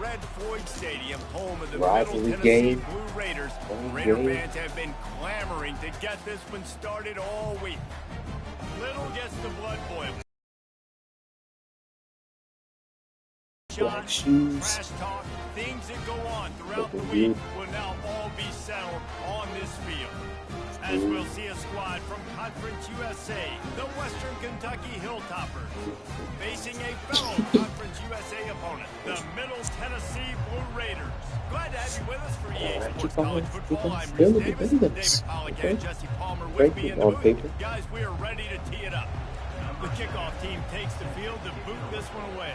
Red Floyd Stadium, home of the Rivalry Middle Tennessee game. Blue Raiders. Raider fans have been clamoring to get this one started all week. Little gets the blood boiling. Black shoes. Trash talk, things that go on throughout the week will now all be settled on this field. As we'll see a squad from Conference USA, the Western Kentucky Hilltoppers, facing a fellow Conference USA opponent, the Middle Tennessee Blue Raiders. Glad to have you with us for EA Sports College Football. I'm Reese Davis, David Pollock and Jesse Palmer with me in the booth. Guys, we are ready to tee it up. The kickoff team takes the field to boot this one away.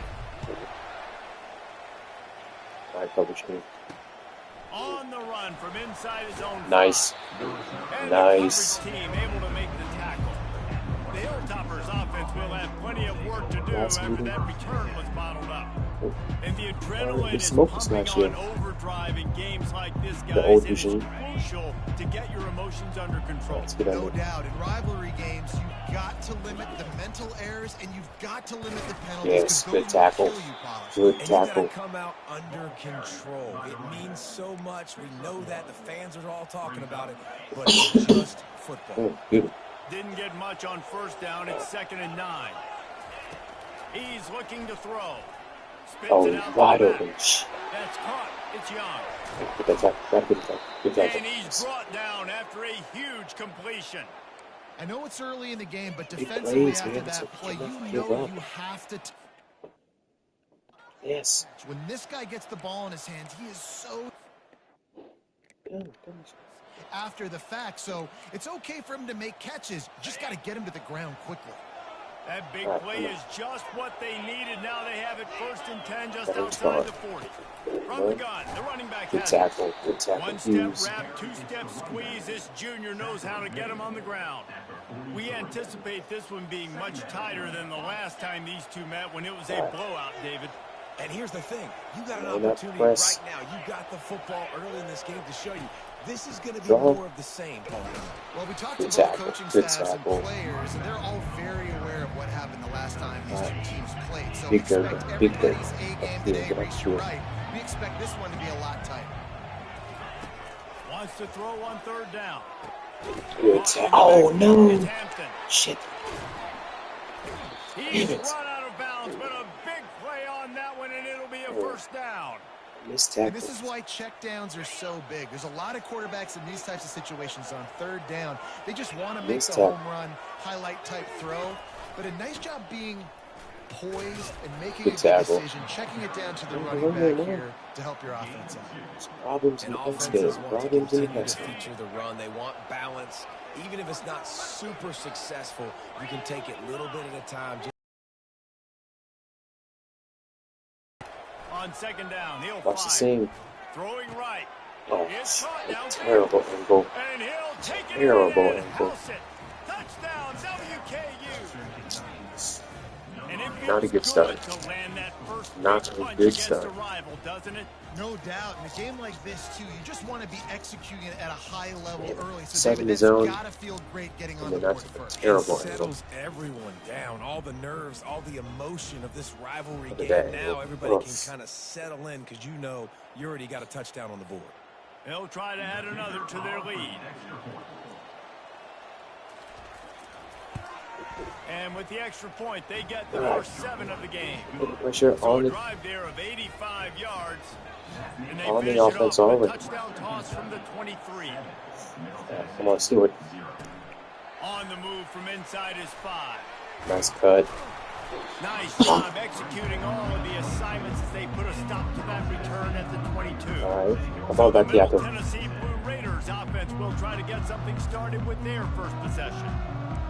On the run from inside his own nice. And nice. The team able to make the tackle. The Hilltoppers offense will have plenty of work to do after that return was bottled up. And the adrenaline is pumping on overdrive in games like this, guys. It is crucial to get your emotions under control. No doubt. In rivalry games, you've got to limit the mental errors and you've got to limit the penalties. Yes, good tackle. Good tackle. You gotta come out under control. It means so much. We know that. The fans are all talking about it. But it's just football. Didn't get much on first down. It's 2nd and 9. He's looking to throw. Wide open. That's caught. It's Young. Good tackle. And he's brought down after a huge completion. I know it's early in the game, but defensively after that play, you know you have to... Yes. When this guy gets the ball in his hands, he is so... after the fact, so it's okay for him to make catches. You just got to get him to the ground quickly. That big play is just what they needed. Now they have it 1st and 10 just outside the 40. From the gun, the running back has it. Good tackle. One-step wrap, two-step squeeze. This junior knows how to get him on the ground. We anticipate this one being much tighter than the last time these two met when it was a blowout, David. And here's the thing. You got an opportunity right now. You got the football early in this game to show you. This is going to be more of the same, Paul. Well, we talked to both coaching staffs and players, and they're all very aware of what happened the last time these two teams played. So we expect everybody's A-game today. Reese, you're right. We expect this one to be a lot tighter. Wants to throw on 3rd down. Oh, no. Shit. He's run out of bounds, but a big play on that one, and it'll be a 1st down. And this is why checkdowns are so big. There's a lot of quarterbacks in these types of situations on 3rd down. They just want to make the home run, highlight type throw. But a nice job being poised and making a good decision, checking it down to the running back here to help your offense out. Problems in the pass game. Problems in the pass game. Feature the run. They want balance. Even if it's not super successful, you can take it a little bit at a time. On 2nd down, he'll Watch the same. Throwing right. Oh, terrible angle. And he'll take it Terrible in and angle. house it. Touchdown, WKU. And Not a good start. Not a good start. Rival, doesn't it? No doubt. In a game like this, too, you just want to be executing it at a high level early. So Second David, zone. got to feel great getting on the board first. Terrible it angle. settles everyone down. All the nerves, all the emotion of this rivalry game. Now everybody can kind of settle in because you know you already got a touchdown on the board. They'll try to add another to their lead. And with the extra point, they get the first 7 of the game. Pressure So on a the drive there of 85 yards. And they on finish the it offense off with a already. touchdown toss from the 23. Come on, Stewart. On the move from inside his 5. Nice cut. Nice job executing all of the assignments as they put a stop to that return at the 22. All right. How So about the that, Middle Tiago? Tennessee Blue Raiders offense will try to get something started with their first possession.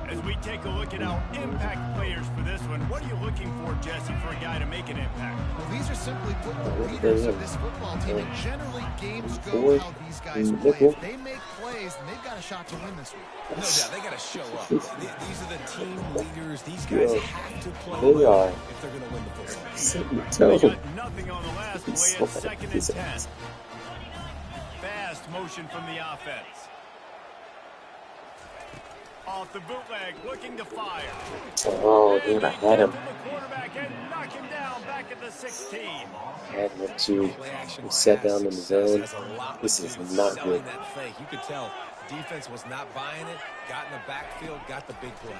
As we take a look at our impact players for this one, what are you looking for, Jesse, for a guy to make an impact? Well, these are simply the leaders of this football team, and generally games go how these guys play. If they make plays, then they've got a shot to win this week. No doubt, they got to show up. These are the team leaders. These guys have to play well if they're going to win the football. They got nothing on the last play at 2nd and 10. Fast motion from the offense. Off the bootleg, looking to fire. Oh, dude, I had him. The quarterback and knock him down back at the 16. I had him too. He sat down in the zone. This is not good. That fake. You could tell defense was not buying it. Got in the backfield, got the big play.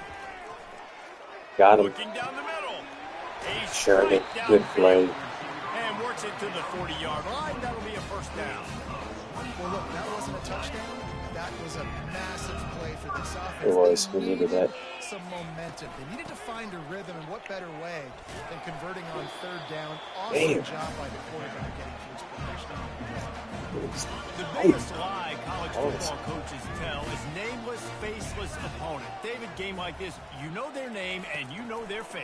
Got him. Looking down the middle. Sherman, good play. And works it to the 40-yard line. That'll be a first down. Well, look, that wasn't a touchdown. That was a massive play for this offense. It was. We needed that. Some momentum. They needed to find a rhythm, and what better way than converting on third down. Awesome job by the quarterback getting to his progression. The biggest lie college football coaches tell is nameless, faceless opponent. David, game like this, you know their name and you know their face.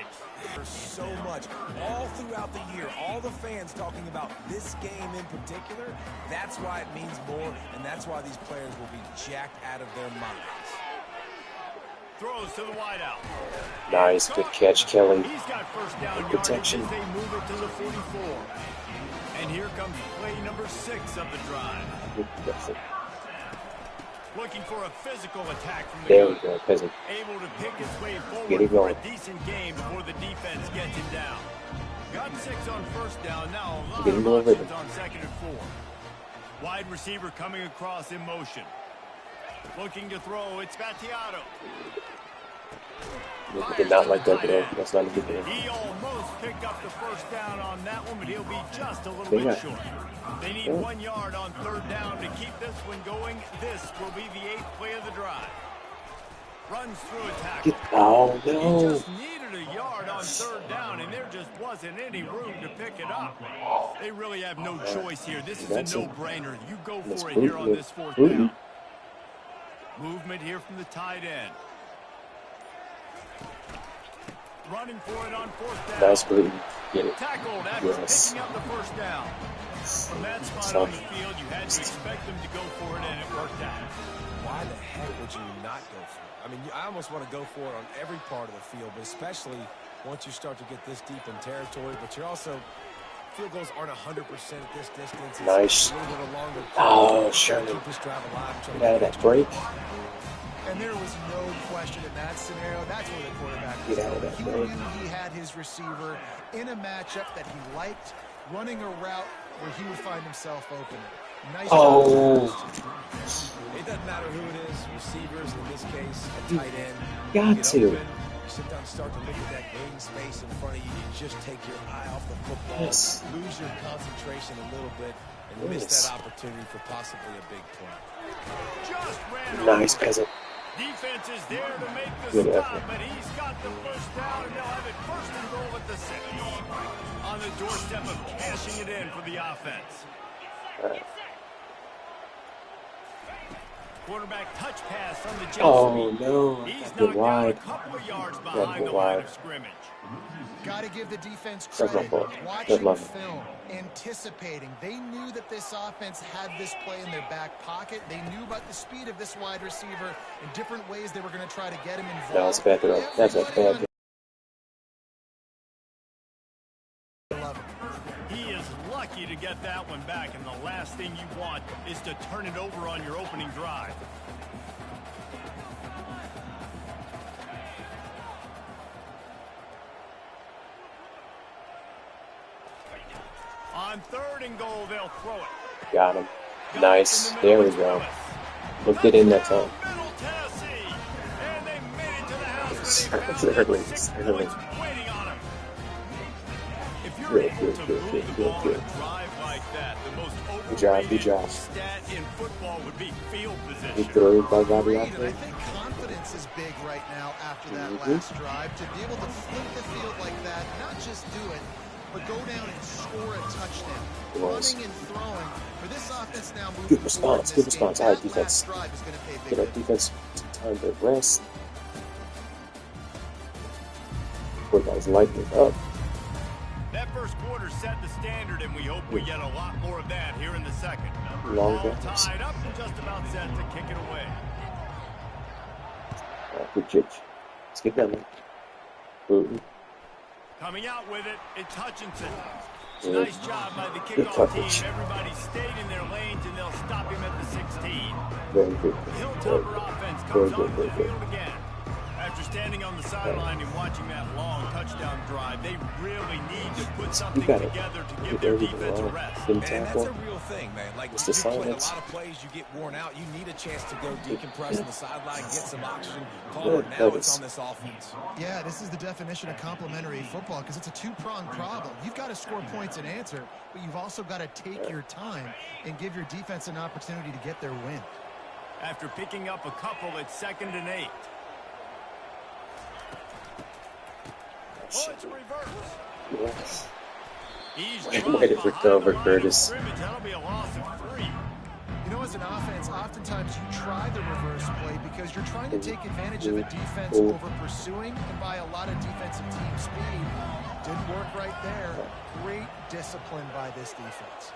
There's so much all throughout the year, all the fans talking about this game in particular. That's why it means more, and that's why these players will be jacked out of their minds. Throws to the wideout. Nice, good catch, Kelly. He's got first down protection. They move it to the 44. And here comes play number 6 of the drive. Looking for a physical attack from the There we go, peasant. Able to pick his way Get forward it for going. a decent game before the defense gets him down. Got 6 on first down. Now a lot Get him of over options them. on 2nd and 4. Wide receiver coming across in motion. Looking to throw. It's Battiato. He did not like that, bro. That's not a good thing. He almost picked up the first down on that one, but he'll be just a little bit short. They need 1 yard on third down to keep this one going. This will be the 8th play of the drive. Runs through a tackle. Oh, He no. just needed a yard on third down, and there just wasn't any room to pick it up. They really have no choice here. This is a no-brainer. You go for it here on this 4th down. Movement here from the tight end. Running for it on 4th down. Nice gluten. Get it. Tackled after picking up the first down. From that spot on the field, you had to expect them to go for it, and it worked out. Why the heck would you not go for it? I mean, I almost want to go for it on every part of the field, but especially once you start to get this deep in territory. But you're also, field goals aren't 100% at this distance. It's Nice. a little bit of longer. Oh, Sherman. Keep this drive alive. Get out of that break. And there was no question in that scenario. That's where the quarterback was Get out of going. that He break. knew he had his receiver in a matchup that he liked, running a route where he would find himself open. Nice Oh. It doesn't matter who it is, receivers in this case, a tight end. Got Get to. open, you sit down and start to look at that green space in front of you. You just take your eye off the football, Yes. lose your concentration a little bit, and miss that opportunity for possibly a big play. Just ran Nice, over. peasant. Defense is there to make the Good stop, effort. but he's got the first down, and they'll have it 1st and goal at the 6. On the doorstep of cashing it in for the offense. All right. Quarterback touch pass on the jet Oh, sweep. no. He's Got knocked down a wide. couple of yards Got behind the line wide. of scrimmage. Got to give the defense That's my credit. fault. That's Watching my film, anticipating. They knew that this offense had this play in their back pocket. They knew about the speed of this wide receiver and different ways they were going to try to get him involved. No, it's a bad throw. That's a bad throw. He is lucky to get that one back, and the last thing you want is to turn it over on your opening drive. On 3rd and goal, they'll throw it. Got him. Nice. There we go. Looked it in that time. Middle Tennessee, and they made it to the house It's where they found early. the It's 6 early. points waiting on them. If you're Good, able good, to good, move good, the good, ball good. in a drive like that, the most Good job, overrated good job. stat in football would be field He position. threw it by Bobby Agreed, out and I there. think confidence is big right now after that Mhm. last drive. To be able to flip the field like that, not just do it, but go down and score a touchdown. It was. Running and throwing. For this offense now moving Good response. forward in Good this response. game, All right, that defense. last drive is going to pay big Get our dividends. defense some time to rest. Quarterback's lighting it up. That first quarter set the standard, and we hope we get a lot more of that here in the second. Long All downs. tied up and just about set to kick it away. Good kick. Let's get that one. Booten. Coming out with it, it's Hutchinson. Nice job by the kickoff team. Everybody stayed in their lanes, and they'll stop him at the 16. Very good. Hilltopper offense comes onto the field again. After standing on the sideline and watching that long touchdown drive, they really need to put something together to give their defense a rest. And that's a real thing, man. Like, you play a lot of plays, you get worn out. You need a chance to go decompress on the sideline, get some oxygen. Palmer, now it's on this offense. Yeah, this is the definition of complementary football because it's a two-pronged problem. You've got to score points and answer, but you've also got to take your time and give your defense an opportunity to get their win. After picking up a couple, it's 2nd and 8. Oh, it's a reverse. Yes. He's Way to recover, Curtis. That'll be a loss of 3. You know, as an offense, oftentimes you try the reverse play because you're trying to take advantage of a defense over pursuing and by a lot of defensive team speed. Didn't work right there. Great discipline by this defense.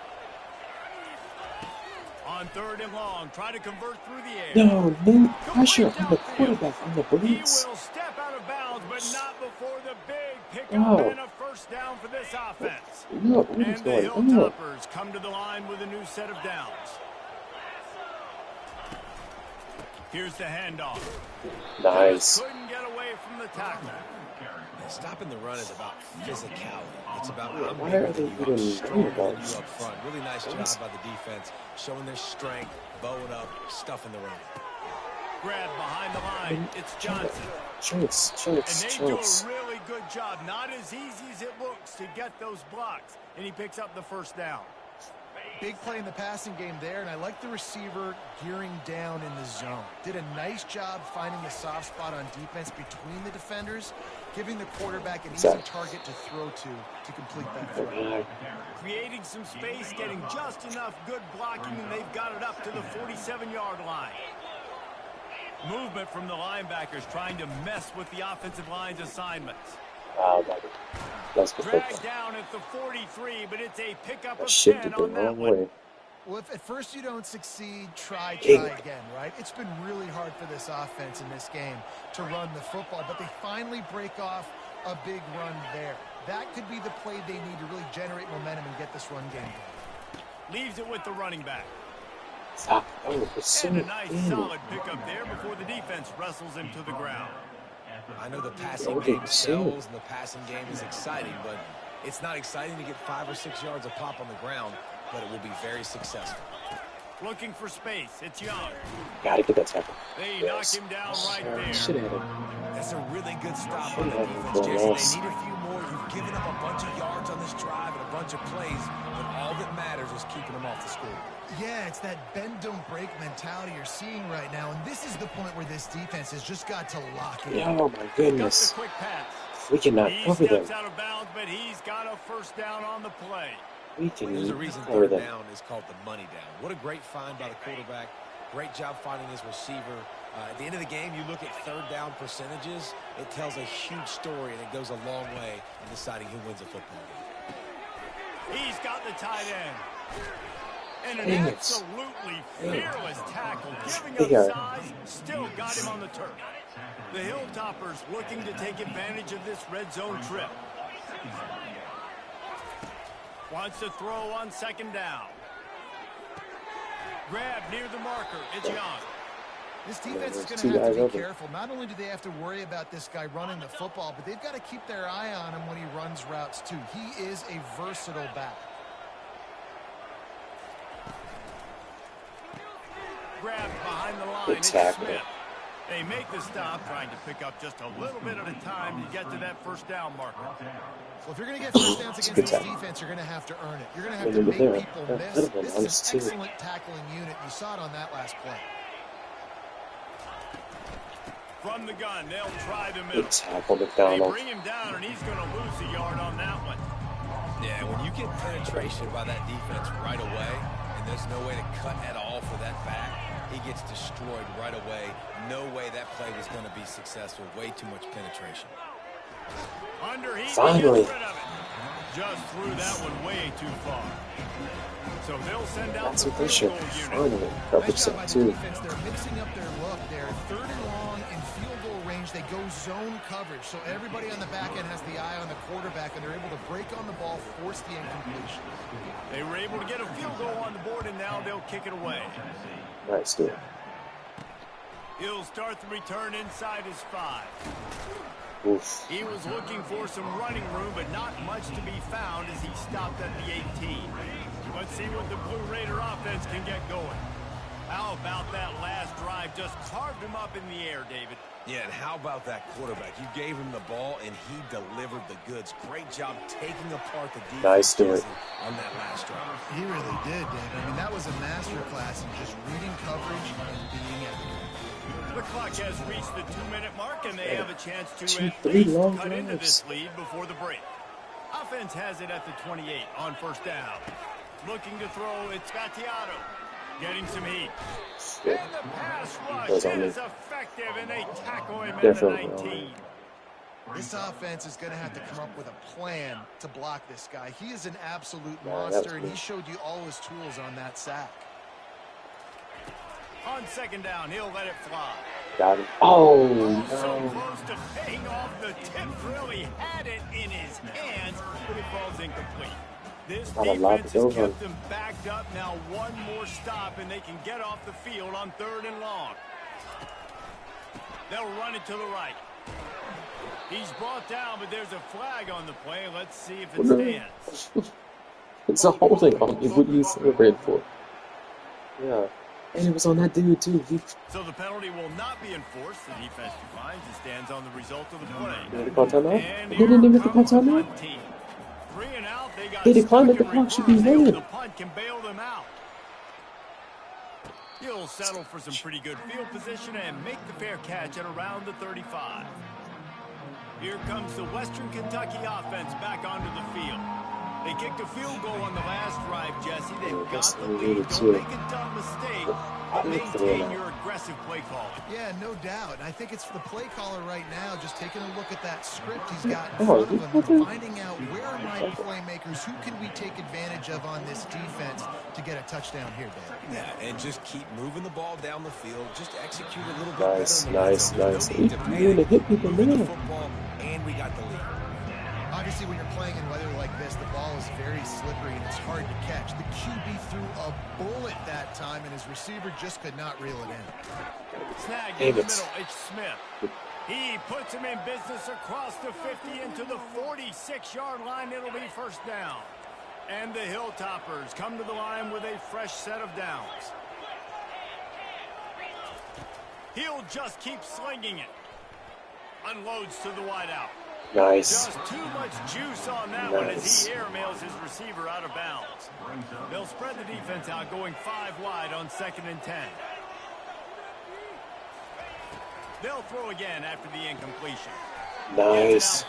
On 3rd and long, try to convert through the air. No pressure on the quarterback on the blitz. He will step out of bounds, but not before the big pickup and a first down for this offense. No, what is and the going on? Hilltoppers come to the line with a new set of downs. Here's the handoff. Nice. Couldn't get away from the tackle. Stopping the run is about physicality. It's about why are they even doing that? You up front. Really nice job by the defense, showing their strength, bowing up, stuffing the run. Grab behind the line. It's Johnson. Chance. And they do a really good job. Not as easy as it looks to get those blocks. And he picks up the first down. Big play in the passing game there, and I like the receiver gearing down in the zone. Did a nice job finding the soft spot on defense between the defenders, giving the quarterback an easy target to throw to complete that throw. Creating some space, getting just enough good blocking, and they've got it up to the 47-yard line. Movement from the linebackers trying to mess with the offensive line's assignments. Dragged down at the 43, but it's a pickup of 10 on that one. Well, if at first you don't succeed, try again, right? It's been really hard for this offense in this game to run the football, but they finally break off a big run there. That could be the play they need to really generate momentum and get this run game going. Leaves it with the running back. And a nice solid pickup there before the defense wrestles him to the ground. I know the passing game sells and the passing game is exciting, but it's not exciting to get 5 or 6 yards of pop on the ground, but it will be very successful. Looking for space. It's Young. Gotta get that tackle. They knock him down right there. That's a really good stop on the defense, Jason. They need a few more. You've given up a bunch of yards on this drive and a bunch of plays, but all that matters is keeping them off the score. Yeah, it's that bend don't break mentality you're seeing right now, and this is the point where this defense has just got to lock in. Oh my goodness. Quick pass. We cannot cover them. He steps out of bounds, but he's got a first down on the play. There's a reason third down is called the money down. What a great find by the quarterback. Great job finding his receiver. At the end of the game, you look at third down percentages. It tells a huge story, and it goes a long way in deciding who wins a football game. He's got the tight end. And an absolutely fearless tackle, giving up size, still got him on the turf. The Hilltoppers looking to take advantage of this red zone trip. Wants to throw on 2nd down. Grab near the marker. It's Young. This defense is going to have to be careful. Not only do they have to worry about this guy running the football, but they've got to keep their eye on him when he runs routes too. He is a versatile back. Grabbed behind the line. It's Smith. They make the stop, trying to pick up just a little bit at a time to get to that first down marker. Well, if you're going to get first downs against this defense, you're going to have to earn it. You're going to have to make people miss. This is an excellent tackling unit. You saw it on that last play. From the gun, they'll try the middle. They bring him down, and he's going to lose a yard on that one. Yeah, when you get penetration by that defense right away, and there's no way to cut at all for that back, he gets destroyed right away. No way that play was going to be successful. Way too much penetration. Underheat, finally. Just threw that one way too far. So they'll send out That's the what they field should goal unit. finally coverage Nice job by that the too. defense. They're mixing up their look. They're third and long in field goal range. They go zone coverage. So everybody on the back end has the eye on the quarterback, and they're able to break on the ball, force the incompletion. They were able to get a field goal on the board, and now they'll kick it away. Nice, dude. He'll start the return inside his 5. Oof. He was looking for some running room, but not much to be found as he stopped at the 18. Let's see what the Blue Raider offense can get going. How about that last drive? Just carved him up in the air, David. Yeah, and how about that quarterback? You gave him the ball, and he delivered the goods. Great job taking apart the defense. Nice doing on that last drive. He really did, David. I mean, that was a masterclass in just reading coverage and being accurate. The clock has reached the 2-minute mark, and they have a chance to at three least long cut into drives. this lead before the break. Offense has it at the 28 on first down. Looking to throw, it's Gattiato. Getting some heat. Yeah. And the pass rush Goes on is me. effective, and they tackle him at Definitely the on 19. me. This offense is going to have to come up with a plan to block this guy. He is an absolute Yeah, that was monster, and good. he showed you all his tools on that sack. On second down, he'll let it fly. Got him. Oh, So no. close to paying off the tip drill. He had it in his hands, but it falls incomplete. This Not a lot defense to has go kept them backed up. Now one more stop, and they can get off the field on 3rd and long. They'll run it to the right. He's brought down, but there's a flag on the play. Let's see if it stands. It's a holding on me. What do you celebrate for? Yeah. And it was on that dude, too. So the penalty will not be enforced. The defense declines and stands on the result of the play. Did they call timeout? And They didn't even call comes the timeout? punt team. 3 and out. They got They declined stuck that the in clock should be reverse. They hope red. the punt can bail them out. He'll settle for some pretty good field position and make the fair catch at around the 35. Here comes the Western Kentucky offense back onto the field. They kicked a field goal on the last drive, Jesse. They've got the lead. Don't make a dumb mistake, but maintain your aggressive play calling. Yeah, no doubt. And I think it's the play caller right now just taking a look at that script he's got in Oh, front of him and finding out where are my playmakers, who can we take advantage of on this defense to get a touchdown here, Dave. Yeah, and just keep moving the ball down the field. Just execute a little bit Nice, better. nice, There's nice. no need to You panic. need to hit people Moving the now. football, and we got the lead. Obviously, when you're playing in weather like this, the ball is very slippery and it's hard to catch. The QB threw a bullet that time, and his receiver just could not reel it in. Snagged in the middle. It's Smith. He puts him in business across the 50 into the 46-yard line. It'll be first down. And the Hilltoppers come to the line with a fresh set of downs. He'll just keep slinging it. Unloads to the wideout. Nice. Just too much juice on that one as he airmails his receiver out of bounds. They'll spread the defense out, going 5 wide on 2nd and 10. They'll throw again after the incompletion. Nice.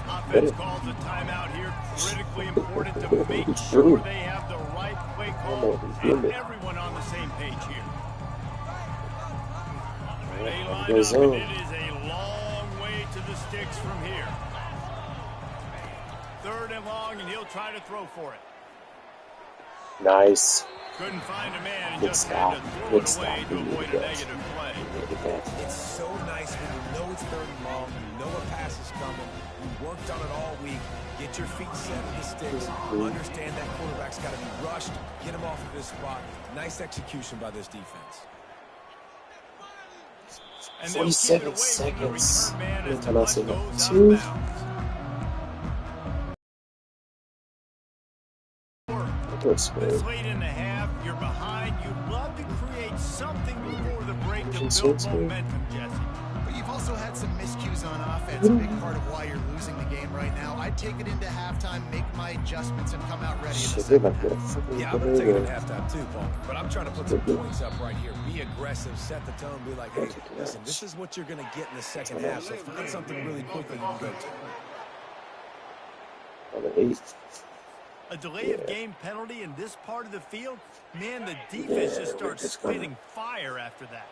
Offense calls a timeout here. Critically important to make sure they have the right play call and everyone on the same page here. They line up, and it is a long way to the sticks from here. 3rd and long, and he'll try to throw for it. Nice. Couldn't find a man and Good just stop. had to throw Good it away stop. to avoid a negative play. It's so nice when you know it's 3rd and long, you know a pass is coming, you worked on it all week, get your feet set in the sticks, understand that quarterback's got to be rushed, get him off of this spot. Nice execution by this defense. And 47 seconds. Man Time out, signal. goes 2. out of bounds. It's late in the half. You're behind. You'd love to create something before the break to build momentum, Jesse. But you've also had some miscues on offense, a big part of why you're losing the game right now. I'd take it into halftime, make my adjustments, and come out ready in the second half. Yeah, I'm going to take it at halftime too, Paul. But I'm trying to put some points up right here. Be aggressive, set the tone, be like, hey, listen, this is what you're going to get in the second half, so find something really quickly you can go to. On the 8. A delay of game penalty in this part of the field, man, the defense just starts spitting fire after that.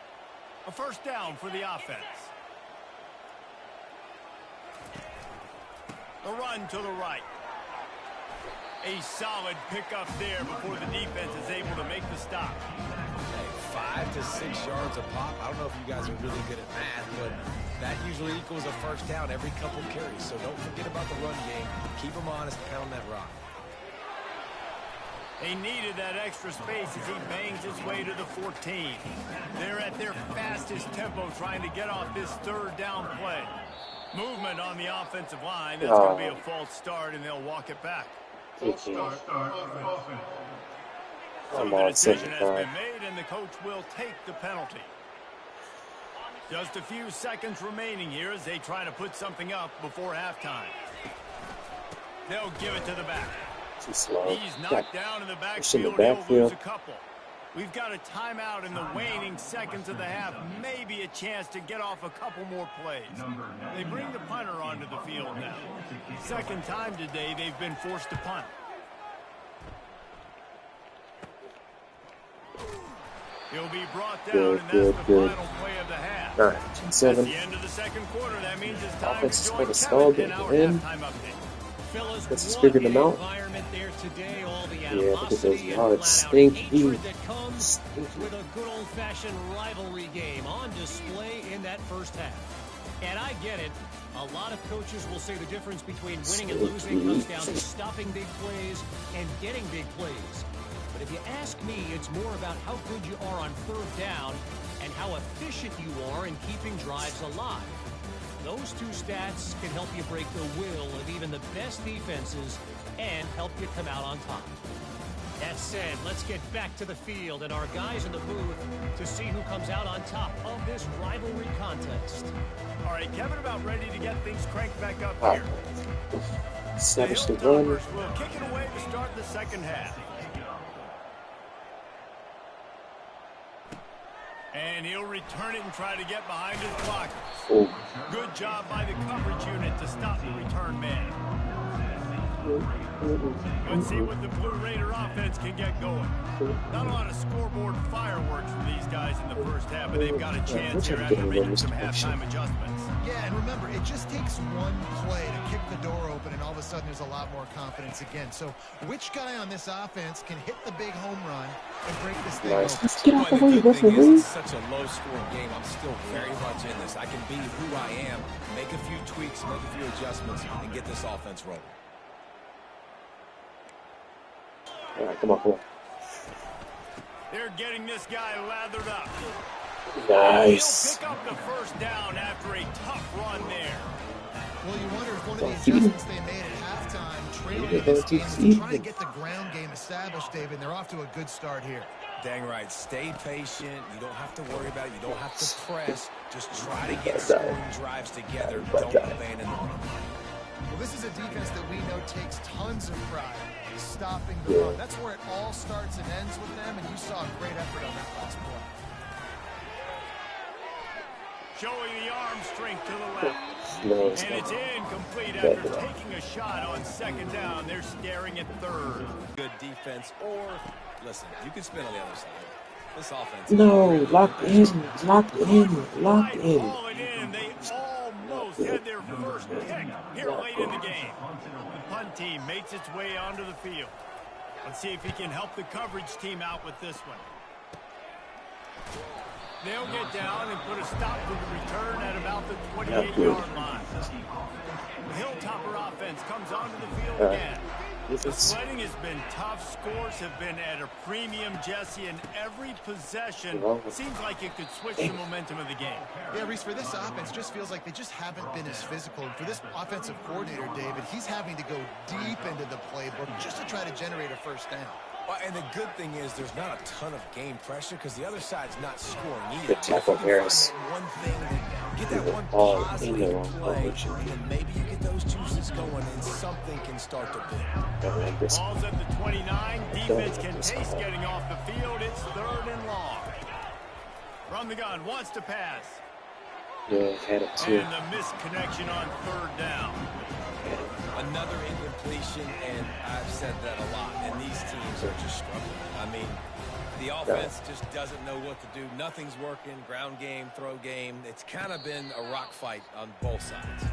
A first down for the offense. A run to the right. A solid pickup there before the defense is able to make the stop. Hey, 5 to 6 yards a pop. I don't know if you guys are really good at math, but that usually equals a first down every couple carries. So don't forget about the run game. Keep them honest, pound that rock. They needed that extra space as he bangs his way to the 14. They're at their fastest tempo trying to get off this third down play. Movement on the offensive line. That's going to be a false start, and they'll walk it back. So the decision has been made, and the coach will take the penalty. Just a few seconds remaining here as they try to put something up before halftime. They'll give it to the back. He's knocked down in the backfield. He'll lose a couple. We've got a timeout in the waning seconds of the half. Maybe a chance to get off a couple more plays. They bring the punter onto the field now. Second time today they've been forced to punt. He'll be brought down, and that's the final play of the half. That's the end of the second quarter. That means it's time to join Kevin in our halftime update. Let's figure them out. Yeah, look at those yards. Stinky. With a good old-fashioned rivalry game on display in that first half. And I get it. A lot of coaches will say the difference between winning and losing comes down to stopping big plays and getting big plays. But if you ask me, it's more about how good you are on third down and how efficient you are in keeping drives alive. Those two stats can help you break the will of even the best defenses and help you come out on top. That said, let's get back to the field and our guys in the booth to see who comes out on top of this rivalry contest. All right, Kevin, about ready to get things cranked back up here. Establish the The run. Hilltoppers will kick it away to start the second half. And he'll return it and try to get behind his blockers. Good job by the coverage unit to stop the return man. Let's see what the Blue Raider offense can get going. Not a lot of scoreboard fireworks from these guys in the first half, but they've got a chance here after making some halftime adjustments. Yeah, and remember, it just takes one play to kick the door open, and all of a sudden there's a lot more confidence again. So which guy on this offense can hit the big home run and break this thing open? Let's get out the way, It's referee. such a low-scoring game. I'm still very much in this. I can be who I am, make a few tweaks, make a few adjustments, and get this offense rolling. All right, come on. They're getting this guy lathered up. Nice. He'll pick up the first down after a tough run there. Well, you wonder if one of the adjustments they made at halftime, trailing in this game, is trying to get the ground game established, David. They're off to a good start here. Dang right. Stay patient. You don't have to worry about it. You don't have to press. Just try to get scoring drives together. Don't abandon the run. Well, this is a defense that we know takes tons of pride in stopping the run. That's where it all starts and ends with them, and you saw a great effort on that last play. Showing the arm strength to the left. And it's incomplete after taking a shot on second down. They're staring at third. Good defense, or, listen, you can spin on the other side. This offense. No, locked in. Falling in, they almost had their first pick here late in the game. The punt team makes its way onto the field. Let's see if he can help the coverage team out with this one. They'll get down and put a stop to the return at about the 28-yard line. The Hilltopper offense comes onto the field again. The sledding has been tough. Scores have been at a premium, Jesse, and every possession seems like it could switch the momentum of the game. Yeah, Reese, for this offense, just feels like they just haven't been as physical. And for this offensive coordinator, David, he's having to go deep into the playbook just to try to generate a first down. Well, and the good thing is there's not a ton of game pressure because the other side's not scoring either. Good tackle, Harris. One thing, get that one Ball in positive the wrong play, position. and maybe you get those juices going and something can start to build. Ball's at the 29. Defense can taste getting off the field. It's third and long. From the gun, wants to pass. Yeah, had it too. And the misconnection on third down. Another incompletion, and I've said that a lot, and these teams are just struggling. I mean, the offense just doesn't know what to do. Nothing's working. Ground game, throw game. It's kind of been a rock fight on both sides.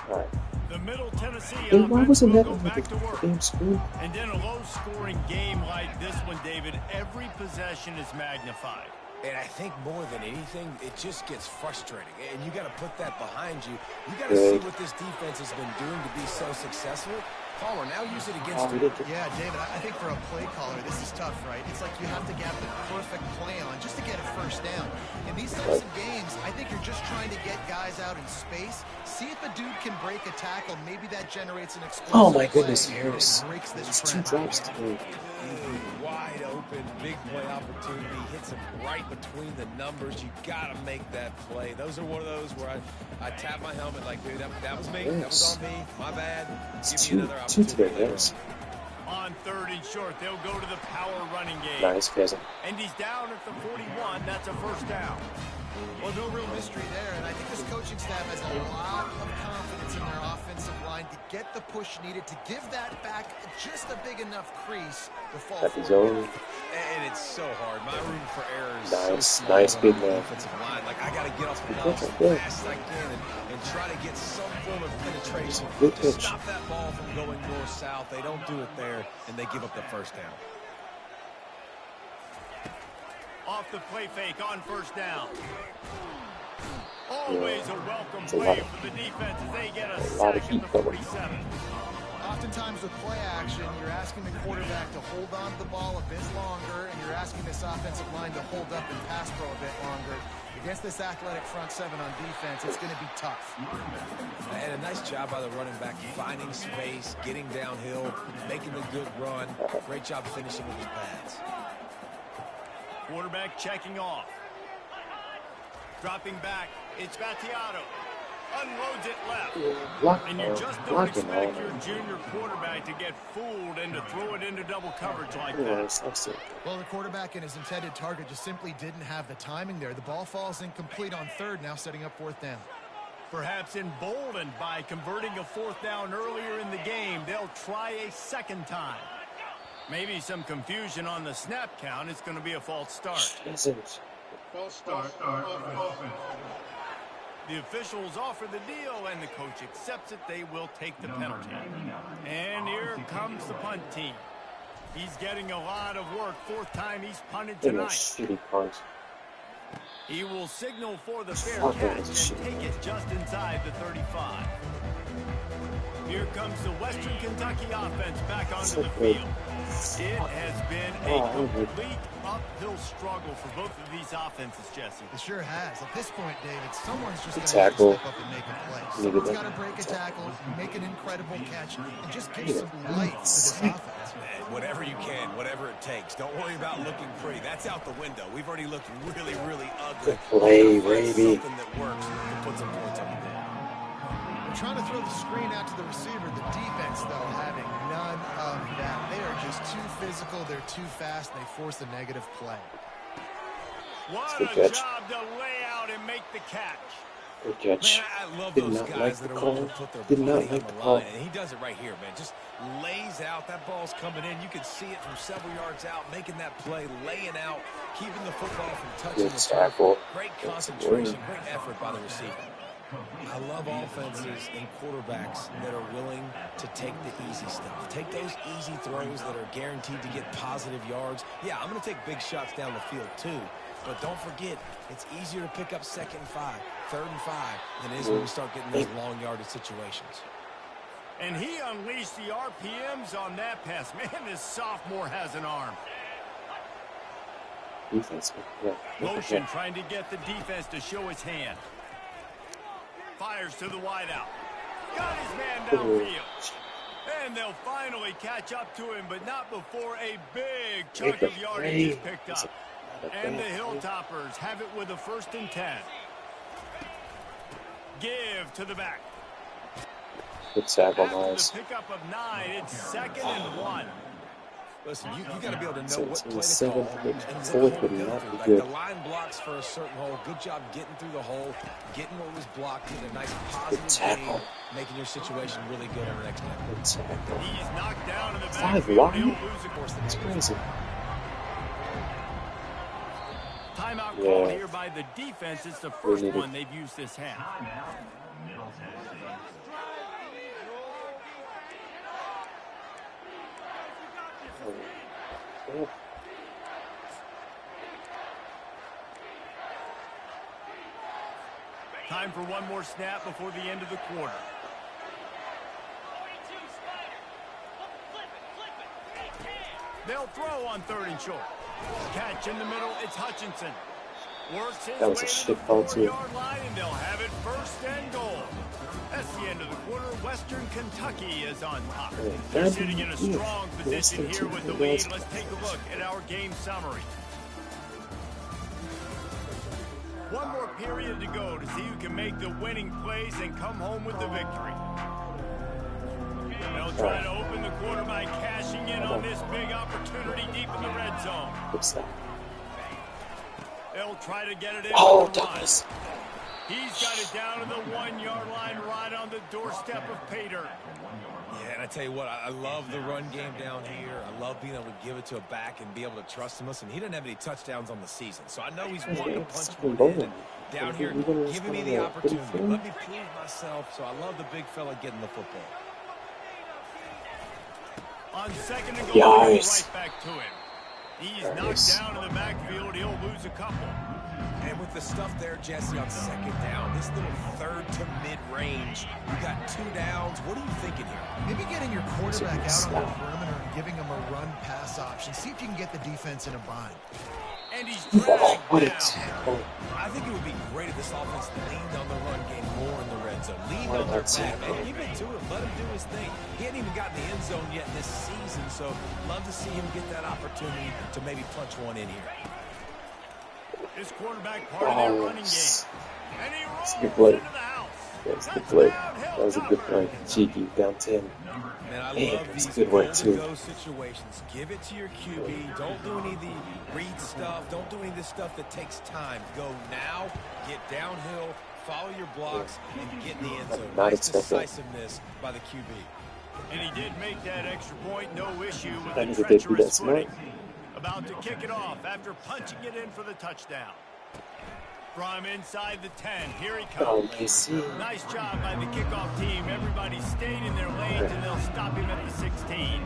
All right. The Middle Tennessee Then why offense wasn't will that go on back the to work. damn screen? And in a low-scoring game like this one, David, every possession is magnified. And I think more than anything, it just gets frustrating. And you got to put that behind you. You got to see what this defense has been doing to be so successful. Palmer, now use it against him. Yeah, David, I think for a play caller, this is tough, right? It's like you have to get the perfect play on just to get a first down. In these types of games, I think you're just trying to get guys out in space. See if a dude can break a tackle. Maybe that generates an explosive Oh my goodness, play. Harris. Breaks this It's 2 trend. drops today. Wide open, big play opportunity, hits him right between the numbers. You got to make that play. Those are one of those where I tap my helmet like, dude, that was me. That was on me. My bad. It's Give me another 2 opportunity. today, yes. On 3rd and short, they'll go to the power running game. Nice, pheasant. And he's down at the 41. That's a first down. Well, no real mystery there, and I think this coaching staff has a lot of confidence in their offensive line to get the push needed to give that back just a big enough crease to fall Got the forward. zone. And it's so hard. My room for error is Nice, so small nice, on big the man. offensive line. Like, I got to get off the Good ball catch as right there. fast as I can and try to get some form of penetration Good to pitch. stop that ball from going north-south. They don't do it there, and they give up the first down. Off the play fake on first down. Always a welcome a play lot for the defense as they get a lot sack of at heat the coming. 47. Oftentimes with play action, you're asking the quarterback to hold on to the ball a bit longer, and you're asking this offensive line to hold up and pass pro a bit longer. Against this athletic front seven on defense, it's going to be tough. And a nice job by the running back, finding space, getting downhill, making a good run. Great job finishing with his pads. Quarterback checking off. Dropping back, it's Battiato. Unloads it left. And you just don't expect your junior quarterback to get fooled and to throw it into double coverage like that. Well, the quarterback and his intended target just simply didn't have the timing there. The ball falls incomplete on 3rd, now setting up 4th down. Perhaps emboldened by converting a 4th down earlier in the game, they'll try a 2nd time. Maybe some confusion on the snap count. It's going to be a false start. False start offense. The officials offer the deal, and the coach accepts it. They will take the penalty. And here comes the punt team. He's getting a lot of work. 4th time he's punted tonight. He will signal for the fair catch and take it just inside the 35. Here comes the Western Kentucky offense back onto the field. It has been a complete uphill struggle for both of these offenses, Jesse. It sure has. At this point, David, someone's just going to step up and make a play. Someone's got to break a tackle, make an incredible catch, and just give some life to this offense. Whatever you can, whatever it takes. Don't worry about looking pretty. That's out the window. We've already looked really, really ugly. Play, baby. Something that works and put some points on the board. They're trying to throw the screen out to the receiver. The defense, though, having none of that. They are just too physical. They're too fast. And they force a negative play. What a job to lay out and make the catch. Good catch. Man, I love Did those not guys like that the are call. willing to put their Did not body like on the the call. line. And he does it right here, man. Just lays out. That ball's coming in. You can see it from several yards out, making that play, laying out, keeping the football from touching Good the turf. tackle. Great concentration, great effort by the receiver. I love offenses and quarterbacks that are willing to take the easy stuff. Take those easy throws that are guaranteed to get positive yards. Yeah, I'm going to take big shots down the field too. But don't forget, it's easier to pick up 2nd and 5, 3rd and 5 than it is when we start getting those long yardage situations. And he unleashed the RPMs on that pass. Man, this sophomore has an arm. Defense. Yeah. Motion trying to get the defense to show his hand. Fires to the wideout. Got his man downfield. And they'll finally catch up to him, but not before a big chunk of yardage is picked up. And the Hilltoppers have it with a 1st and 10. Give to the back. Good tackle, After Miles. the pickup of 9, it's 2nd and 1. Listen, you got to be able to know what play to 17-7, call but and what fourth hole would to go not through. be Like good. the line blocks for a certain hole. Good job getting through the hole, getting what was blocked, getting a nice positive tackle. game, making your situation really good on the next game. Good tackle. He's knocked down in the 5 backfield. wide? He'll lose a course. That's crazy. Timeout called here by the defense. It's the first one they've used this half. Time for one more snap before the end of the quarter. They'll throw on 3rd and short. Catch in the middle, it's Hutchinson. Works his way to the 4-yard line, and they'll have it 1st and goal. That's the end of the quarter. Western Kentucky is on top. They're sitting in a strong position here with the lead. Let's take a look at our game summary. One more period to go to see who can make the winning plays and come home with the victory. They'll try to open the quarter by cashing in on this big opportunity deep in the red zone. They'll try to get it in. Oh, Thomas. He's got it down to the 1-yard line right on the doorstep of Pater. Yeah, and I tell you what, I love the run game down here. I love being able to give it to a back and be able to trust him. Listen, he doesn't have any touchdowns on the season, so I know he's wanting to punch one in. And down here, giving me the opportunity. Let me prove myself, so I love the big fella getting the football. On 2nd and goal, right back to him. He's knocked down in the backfield. He'll lose a couple. And with the stuff there, Jesse, on 2nd down, this little 3rd to mid-range, you got 2 downs. What are you thinking here? Maybe getting your quarterback out on the perimeter and giving him a run-pass option. See if you can get the defense in a bind. And he's dragged down. I think it would be great if this offense leaned on the run game more in the red zone. Leaned on their back, man. Give it to him. Let him do his thing. He hadn't even gotten the end zone yet this season, so love to see him get that opportunity to maybe punch one in here. His quarterback part of their running game. And he rolls into the house. That's a good play. That was a good play. Cheeky, down 10. Man, I love these go situations. Give it to your QB. Don't do any of the read stuff. Don't do any of this stuff that takes time. Go now, get downhill, follow your blocks, and get in the end zone. Nice decisiveness by the QB. And he did make that extra point. No issue with the treacherous footing. About to kick it off after punching it in for the touchdown. From inside the 10, here he comes. Nice job by the kickoff team. Everybody stayed in their lanes, and they'll stop him at the 16.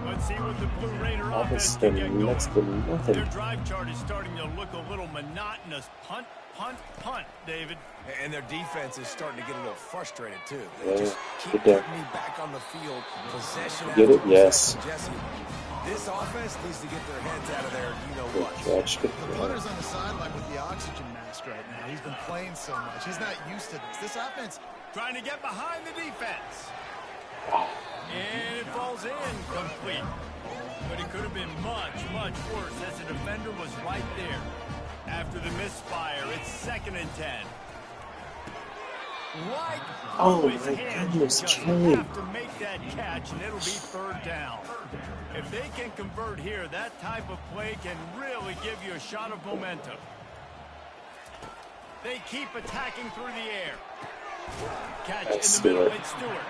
Let's see what the Blue Raider offense can get going. Their drive chart is starting to look a little monotonous. Punt, punt, punt, David. And their defense is starting to get a little frustrated, too. They just keep putting me back on the field. Possession get it? Yes. Jesse, this offense needs to get their heads out of there. You know what? The punter's on the sideline with the oxygen mask right now. He's been playing so much. He's not used to this. This offense trying to get behind the defense. And it falls in complete. But it could have been much, much worse as the defender was right there. After the misfire, it's 2nd and 10. Right oh his my hand. goodness, Just have to make that catch, and it'll be 3rd down. If they can convert here, that type of play can really give you a shot of momentum. They keep attacking through the air. Catch in the middle, it's Stewart.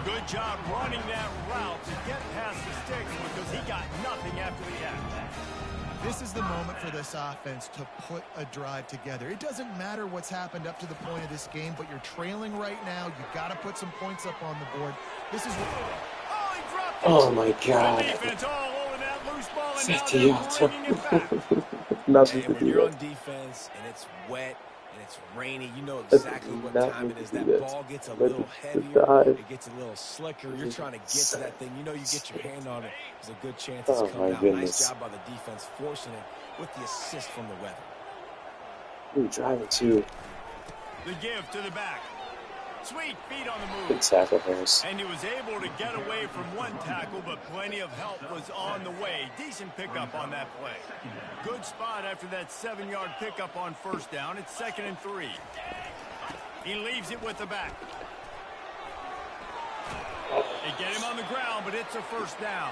Good job running that route to get past the sticks because he got nothing after the catch. This is the moment for this offense to put a drive together. It doesn't matter what's happened up to the point of this game, but you're trailing right now. You've got to put some points up on the board. This is what... Oh, he dropped it. Oh my God. The defense all over that loose ball, and now 50 they're yards. bringing it back. Nothing And to when do you're on that. defense and it's wet and it's rainy, you know exactly what time it is. That ball gets a little heavier. It gets a little slicker. You're trying to get to that thing. You know you get your hand on it. There's a good chance it's coming out. Goodness. Nice job by the defense forcing it with the assist from the weather. Ooh, driving too. The give to the back. Sweet feet on the move. Good tackle, Harris. And he was able to get away from one tackle, but plenty of help was on the way. Decent pickup on that play. Good spot after that 7-yard pickup on 1st down. It's 2nd and 3. He leaves it with the back. They get him on the ground, but it's a 1st down.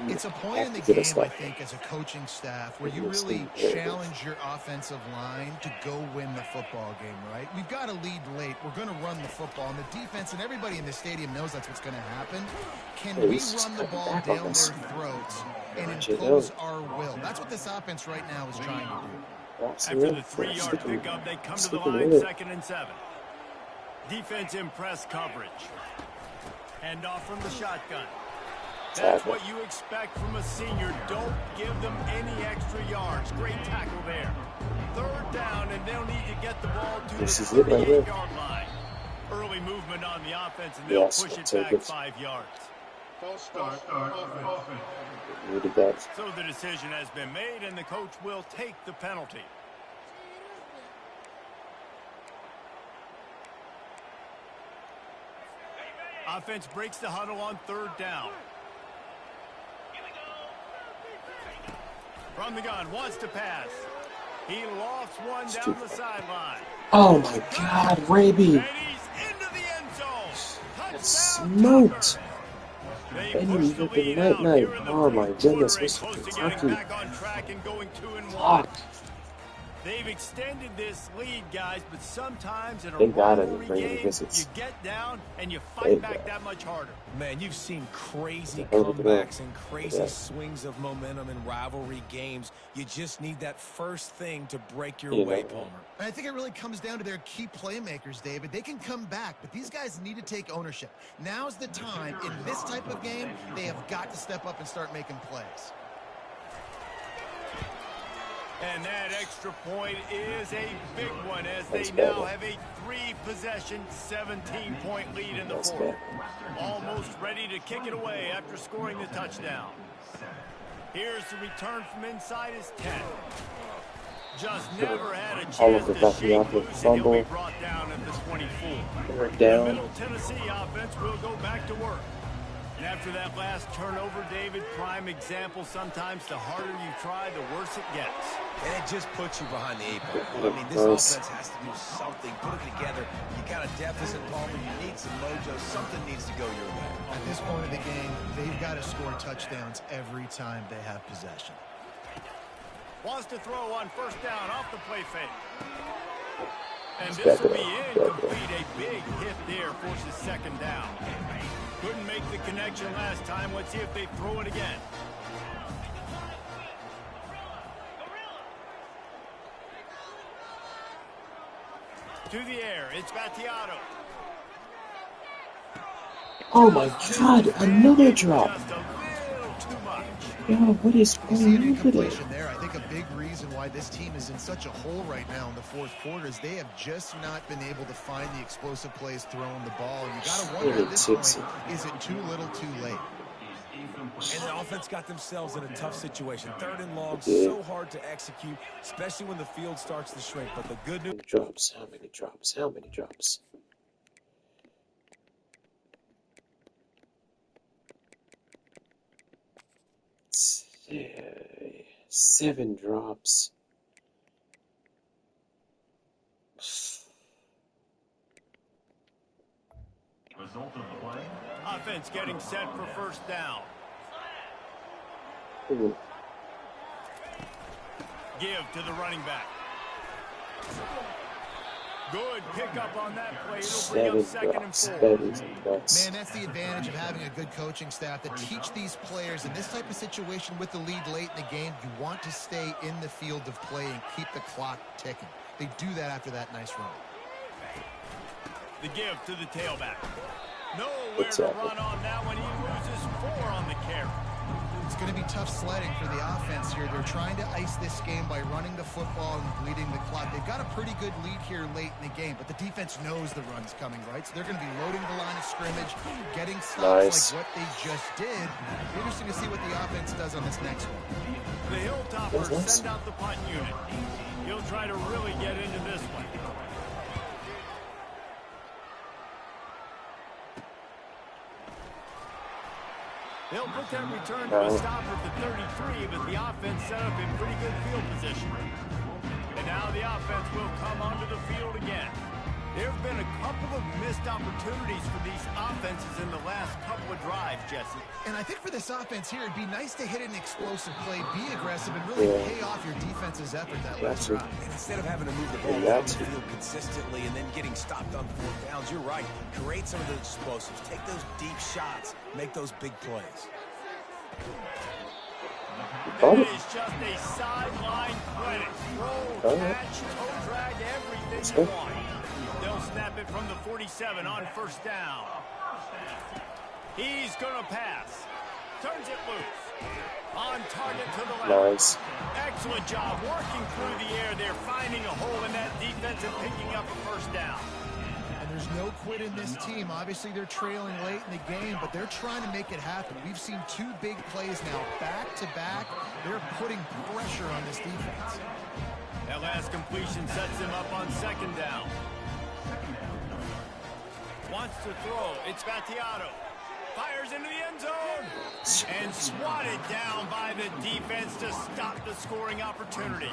It's a point in the game, I think, as a coaching staff, where you really challenge your offensive line to go win the football game, right? We've got to lead late. We're going to run the football, and the defense and everybody in the stadium knows that's what's going to happen. Can we run the ball down their throats and impose our will? That's what this offense right now is trying to do. After the 3-yard pickup, they come to the line, 2nd and 7. Defense in press coverage. Hand off from the shotgun. That's what you expect from a senior. Don't give them any extra yards. Great tackle there. Third down, and they'll need to get the ball to the 38-yard line. Early movement on the offense, and they'll push it back 5 yards. False start, offense. So the decision has been made, and the coach will take the penalty. Offense breaks the huddle on third down. From the gun, wants to pass. He lofts one down the sideline. Oh my God, Raby! And he's into the end zone. That's smoked! Benny with the night. Oh my goodness, Mr. Kentucky. Fuck. They've extended this lead, guys, but sometimes in a Thank God I rivalry didn't bring any game, visits. you get down and you fight back that much harder. Man, you've seen crazy Yeah, look at that. comebacks and crazy swings of momentum in rivalry games. You just need that first thing to break your way, Palmer. And I think it really comes down to their key playmakers, David. They can come back, but these guys need to take ownership. Now's the time. In this type of game, they have got to step up and start making plays. And that extra point is a big one as they now have a 3-possession, 17-point lead in the fourth. Almost ready to kick it away after scoring the touchdown. Here's the return from inside his 10. Just never had a chance to shake loose, and he'll be brought down at the 24. The Middle Tennessee offense will go back to work. And after that last turnover, David, prime example, sometimes the harder you try, the worse it gets. And it just puts you behind the 8 ball. I mean, this offense has to do something. Put it together. You got a deficit, Palmer. You need some mojo. Something needs to go your way. At this point of the game, they've got to score touchdowns every time they have possession. Wants to throw on first down off the play fake. And this will be incomplete. A big hit there forces second down. Couldn't make the connection last time. Let's see if they throw it again. To the air, it's Battiato. Oh my God, another drop! Just a little too much. Yo, what is You see going an on with it? incompletion there. I think a big reason why this team is in such a hole right now in the fourth quarter is they have just not been able to find the explosive plays throwing the ball. You got to wonder at this point, is it too little too late? And the offense got themselves in a tough situation. Third and long, so hard to execute, especially when the field starts to shrink. But the good news... How many drops? 7 drops. Result of the play. Offense getting set for first down. Ooh. Give to the running back. Good pickup on that play. It'll bring up second and 4. Man, that's the advantage of having a good coaching staff to teach these players in this type of situation with the lead late in the game. You want to stay in the field of play and keep the clock ticking. They do that after that nice run. The give to the tailback. Nowhere to run on that one. He loses 4 on the carry. It's going to be tough sledding for the offense here. They're trying to ice this game by running the football and bleeding the clock. They've got a pretty good lead here late in the game, but the defense knows the run's coming, right? So they're going to be loading the line of scrimmage, getting stops like what they just did. Interesting to see what the offense does on this next one. The Hilltoppers send out the punt unit. He'll try to really get into this one. They'll put that return to a stopper at the 33, but the offense set up in pretty good field position. And now the offense will come onto the field again. There have been a couple of missed opportunities for these offenses in the last couple of drives, Jesse. And I think for this offense here, it'd be nice to hit an explosive play, be aggressive, and really pay off your defense's effort that last drive. And instead of having to move the ball down the field consistently and then getting stopped on 4th downs, you're right. Create some of those explosives. Take those deep shots. Make those big plays. It is just a sideline credit. Roll, catch, toe drag, everything you want. They'll snap it from the 47 on first down. He's going to pass. Turns it loose. On target to the left. Nice. Excellent job working through the air there, finding a hole in that defense and picking up a first down. And there's no quit in this team. Obviously, they're trailing late in the game, but they're trying to make it happen. We've seen 2 big plays now, back-to-back. They're putting pressure on this defense. That last completion sets him up on second down. Wants to throw. It's Battiato. Fires into the end zone. And swatted down by the defense to stop the scoring opportunity.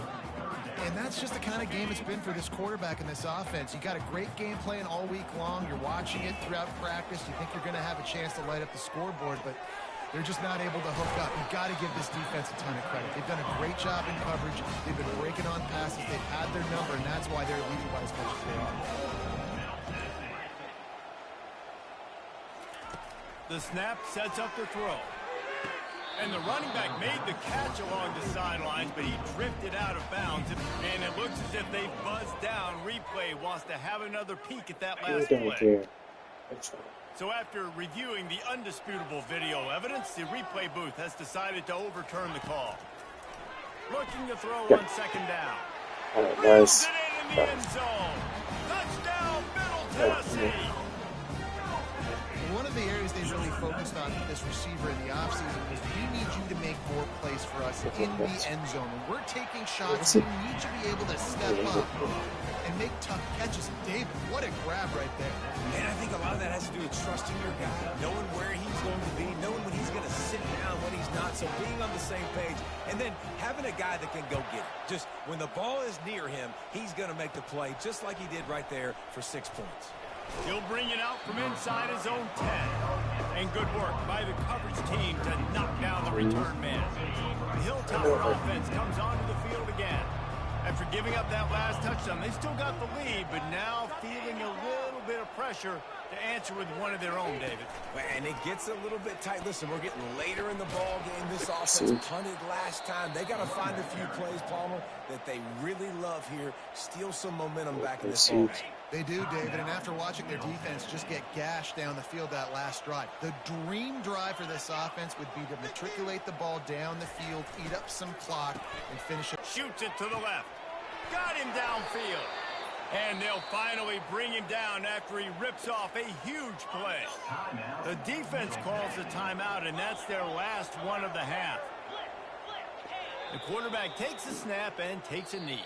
And that's just the kind of game it's been for this quarterback in this offense. You got a great game plan all week long. You're watching it throughout practice. You think you're going to have a chance to light up the scoreboard, but they're just not able to hook up. You've got to give this defense a ton of credit. They've done a great job in coverage. They've been breaking on passes. They've had their number, and that's why they're leading by as much as they are. The snap sets up the throw. And the running back made the catch along the sidelines, but he drifted out of bounds. And it looks as if they buzzed down. Replay wants to have another peek at that last play. So after reviewing the undisputable video evidence, the replay booth has decided to overturn the call. Looking to throw on second down. Nice. It in the end zone. Touchdown, Middle Tennessee. One of the areas they really focused on with this receiver in the offseason was we need you to make more plays for us in the end zone. When we're taking shots, we need you to be able to step up and make tough catches. David, what a grab right there. And I think a lot of that has to do with trusting your guy, knowing where he's going to be, knowing when he's going to sit down, when he's not. So being on the same page, and then having a guy that can go get it. Just when the ball is near him, he's going to make the play just like he did right there for 6 points. He'll bring it out from inside his own 10. And good work by the coverage team to knock down the return man. The Hilltopper offense comes onto the field again. After giving up that last touchdown, they still got the lead, but now feeling a little bit of pressure to answer with one of their own, David. And it gets a little bit tight. Listen, we're getting later in the ball game. This offense punted last time. They got to find a few plays, Palmer, that they really love here. Steal some momentum back in this ball game. They do, David, and after watching their defense just get gashed down the field that last drive, the dream drive for this offense would be to matriculate the ball down the field, eat up some clock, and finish it. Shoots it to the left. Got him downfield. And they'll finally bring him down after he rips off a huge play. The defense calls a timeout, and that's their last one of the half. The quarterback takes a snap and takes a knee.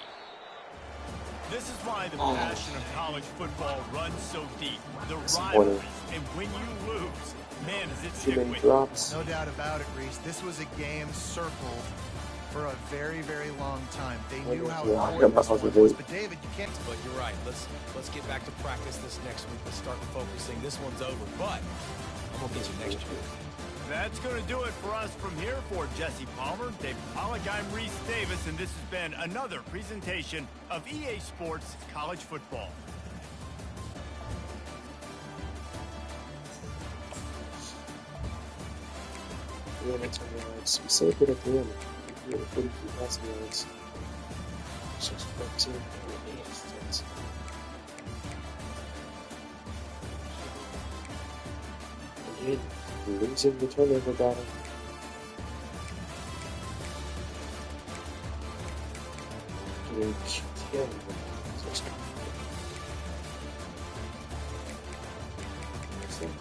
This is why the passion of college football runs so deep. The rivalries, and when you lose, man, does it stick with you. No doubt about it, Reese. This was a game circled for a very, very long time. They knew how important this one was, but David, you can't. But you're right. Let's get back to practice this next week. Let's start focusing. This one's over, but I'm gonna get you next year. That's going to do it for us from here. For Jesse Palmer, David Pollack, I'm Reese Davis, and this has been another presentation of EA Sports College Football. Yeah, that's what yards. We say good at the end. 42 passing yards. 6-14. Again, losing the turnover battle. Getting killed.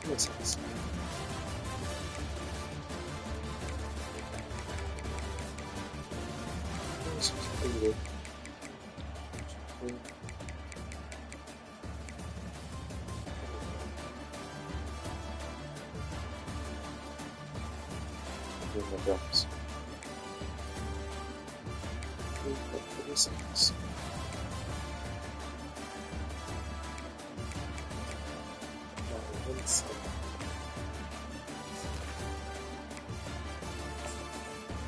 Misses. This is pretty good. The drops. 36.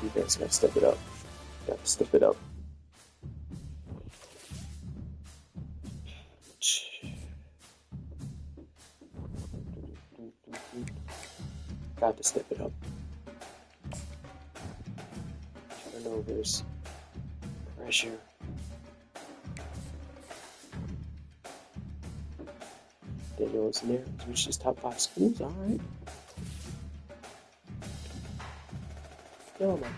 You guys gotta step it up. Gotta step it up. Got to step it up. Turnovers. Pressure. Daniels and there, which is top 5 schools, alright. Come on, man.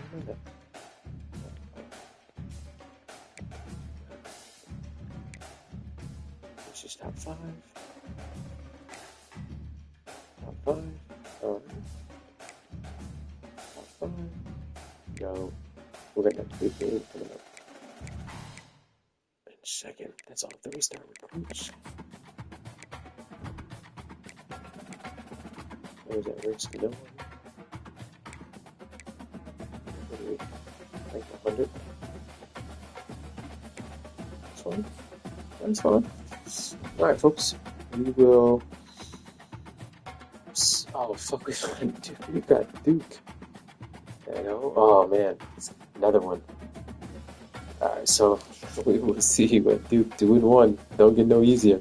This is top 5. Top 5. Alright. Top 5. Go. We're gonna have 3 games coming up. In second. That's all 3-star recruits. There's that risk no one. Like 100. That's fine. That's fine. Alright, folks. We will. Oh, fuck. We got Duke. You know? Oh, man. It's another one. Alright, so we will see what Duke 2-1. Don't get no easier.